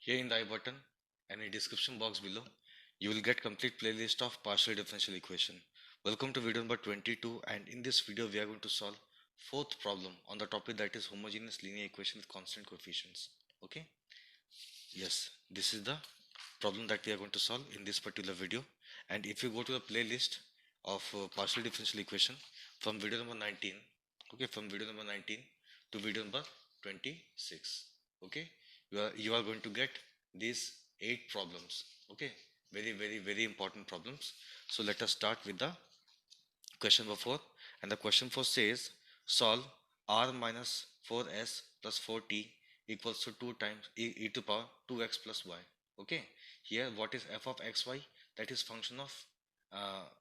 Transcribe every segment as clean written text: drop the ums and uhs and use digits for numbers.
Here in the I button and in description box below, you will get complete playlist of partial differential equation. Welcome to video number 22, and in this video we are going to solve fourth problem on the topic that is homogeneous linear equation with constant coefficients. Okay, yes, this is the problem that we are going to solve in this particular video. And if you go to the playlist of partial differential equation from video number 19, okay, from video number 19 to video number 26, okay, you are going to get these 8 problems. Okay, very important problems. So let us start with the question number 4. And the question 4 says solve r minus 4s plus 4t equals to 2 times e to power 2x plus y. Okay, here what is f of xy? That is function of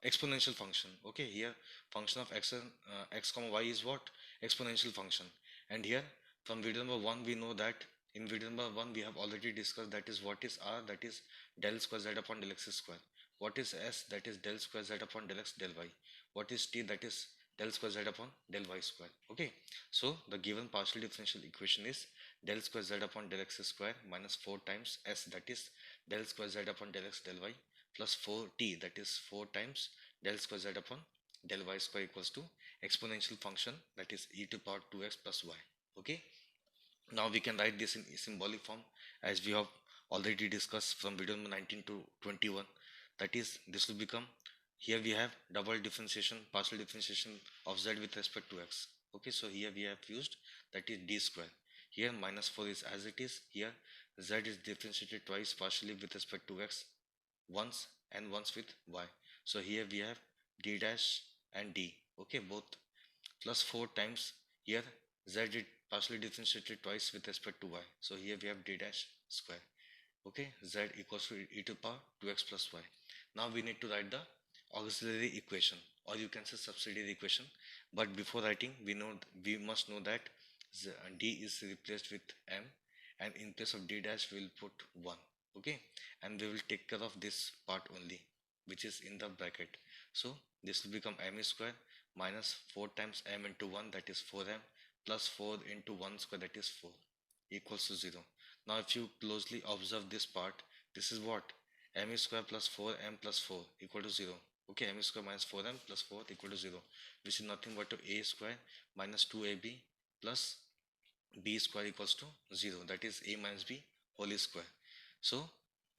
exponential function. Okay, here function of x comma y is what? Exponential function. And here from video number 1 we know that in video number 1 we have already discussed that is what is r, that is del square z upon del x square. What is s? That is del square z upon del x del y. What is t? That is del square z upon del y square. Okay, so the given partial differential equation is del square z upon del x square minus 4 times s, that is del square z upon del x del y, plus 4t, that is 4 times del square z upon del y square equals to exponential function, that is e to power 2x plus y. Okay, now we can write this in symbolic form as we have already discussed from video number 19 to 21. That is, this will become, here we have double differentiation, partial differentiation of z with respect to x. Okay, so here we have used, that is d square. Here minus 4 is as it is. Here z is differentiated twice partially with respect to x, once and once with y. So here we have d dash and d. Okay, both plus 4 times, here z is partially differentiated twice with respect to y. So here we have d dash square. Okay, z equals to e to power 2x plus y. Now we need to write the auxiliary equation, or you can say subsidiary equation. But before writing, we must know that d is replaced with m, and in place of d dash we will put 1. Okay, and we will take care of this part only, which is in the bracket. So this will become m square minus 4 times m into 1, that is 4m, plus 4 into 1 square, that is 4, equals to 0. Now if you closely observe this part, this is what? M square plus 4m plus 4 equal to 0. Okay, m square minus 4m plus 4 equal to 0, which is nothing but to a square minus 2ab plus b square equals to 0, that is a minus b whole square. So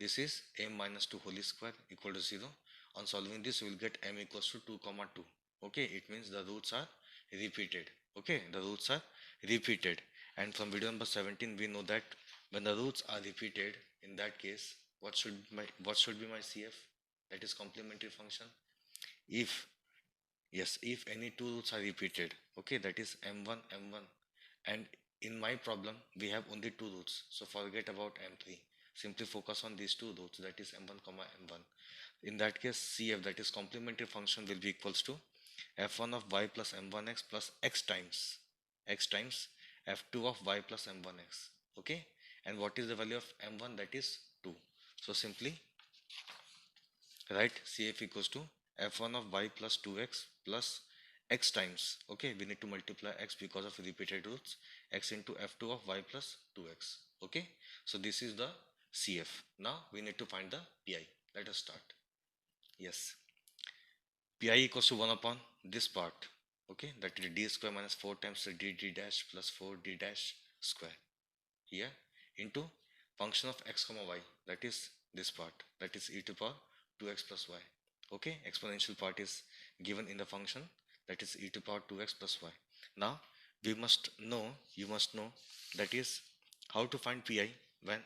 this is a minus 2 whole square equal to 0. On solving this, we will get m equals to 2 comma 2. Okay, it means the roots are repeated. Okay, the roots are repeated. And from video number 17 we know that when the roots are repeated, in that case what should be my CF? That is complementary function. If yes, if any two roots are repeated, okay, that is m1 m1, and in my problem we have only two roots, so forget about m3. Simply focus on these two roots, that is m1 comma m1. In that case, CF, that is complementary function, will be equals to f1 of y plus m1x plus x times f2 of y plus m1x. Okay, and what is the value of m1? That is 2. So simply write CF equals to f1 of y plus 2x plus x times, okay, we need to multiply x because of repeated roots, x into f2 of y plus 2x. Okay, so this is the CF. Now we need to find the PI. Let us start. Yes, PI equals to 1 upon this part, okay, that is d square minus 4 times d dash plus 4 d dash square here into function of x comma y, that is this part, that is e to power 2x plus y. Okay, exponential part is given in the function, that is e to power 2x plus y. Now we must know, you must know, that is how to find PI when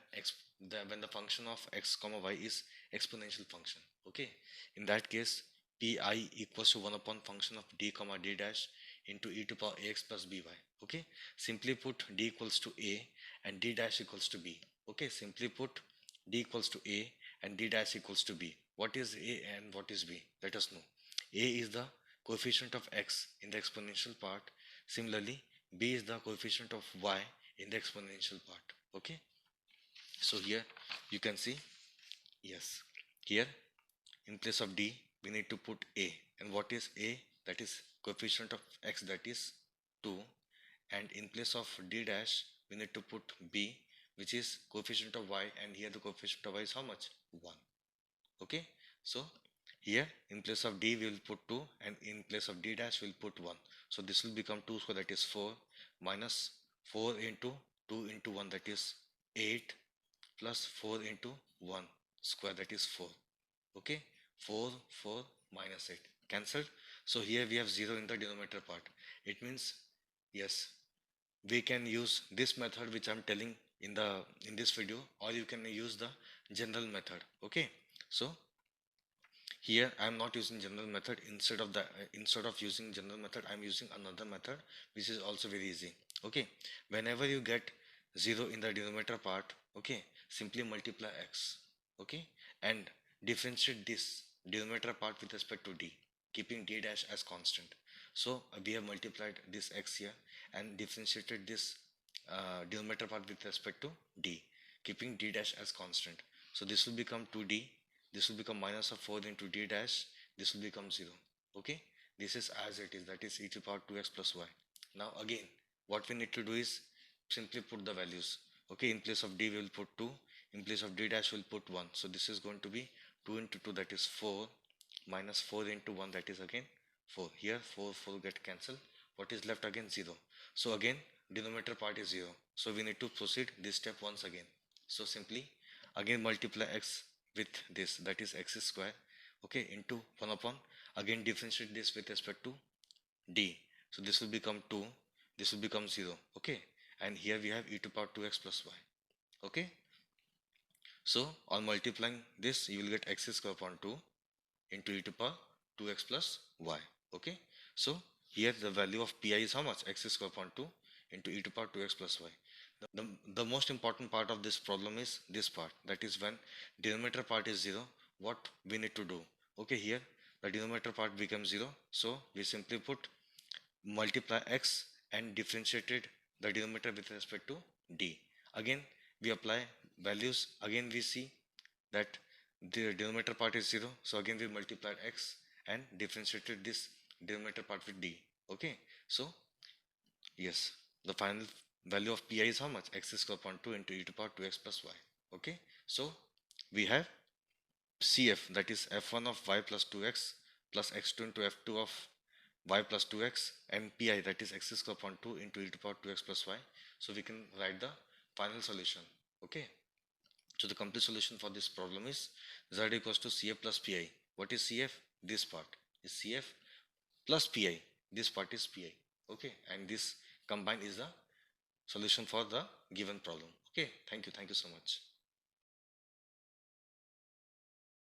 when the function of x comma y is exponential function. Okay, in that case PI equals to 1 upon function of d comma d dash into e to power ax plus by. Okay, simply put d equals to a and d dash equals to b. Okay, simply put d equals to a and d dash equals to b. What is a and what is b? Let us know. A is the coefficient of x in the exponential part. Similarly, b is the coefficient of y in the exponential part. Okay, so here you can see, yes, here in place of d we need to put a, and what is a? That is coefficient of x, that is 2, and in place of d dash we need to put b, which is coefficient of y, and here the coefficient of y is how much? 1. Okay, so here in place of d we will put 2, and in place of d dash we will put 1. So this will become 2 square, that is 4, minus 4 into 2 into 1, that is 8, plus 4 into 1 square, that is 4. Okay, 4 4 minus 8 cancelled. So here we have 0 in the denominator part. It means, yes, we can use this method which I'm telling in this video, or you can use the general method. Okay, so here I am not using general method. Instead of using general method, I am using another method which is also very easy. Okay, whenever you get 0 in the denominator part, okay, simply multiply x, okay, and differentiate this denominator part with respect to d, keeping d dash as constant. So we have multiplied this x here and differentiated this denominator part with respect to d, keeping d dash as constant. So this will become 2d, this will become minus of 4 into d dash, this will become 0. Okay, this is as it is, that is e to power 2x plus y. Now again, what we need to do is simply put the values. Okay, in place of d we will put 2, in place of d dash we will put 1. So this is going to be 2 into 2, that is 4, minus 4 into 1, that is again 4. Here 4 4 get cancelled. What is left? Again 0. So again denominator part is 0. So we need to proceed this step once again. So simply again multiply x with this, that is x square, okay, into 1 upon, again differentiate this with respect to d. So this will become 2, this will become 0. Okay, and here we have e to power 2x plus y. Okay, so on multiplying this you will get x square upon 2 into e to power 2x plus y. Okay, so here the value of pi is how much? X square upon 2 into e to power 2x plus y. The most important part of this problem is this part, that is when denominator part is 0, what we need to do. Okay, here the denominator part becomes 0, so we simply put multiply x and differentiated the denominator with respect to d. Again we apply values, again we see that the denominator part is 0, so again we multiplied x and differentiated this denominator part with d. Okay, so yes, the final value of pi is how much? X square upon 2 into e to power 2x plus y. Okay, so we have cf, that is f1 of y plus 2x plus x2 into f2 of y plus 2x, and pi, that is x square upon 2 into e to power 2x plus y. So we can write the final solution. Okay, so the complete solution for this problem is z equals to cf plus pi. What is cf? This part is cf plus pi, this part is pi. Okay, and this combined is the solution for the given problem. Okay, thank you so much.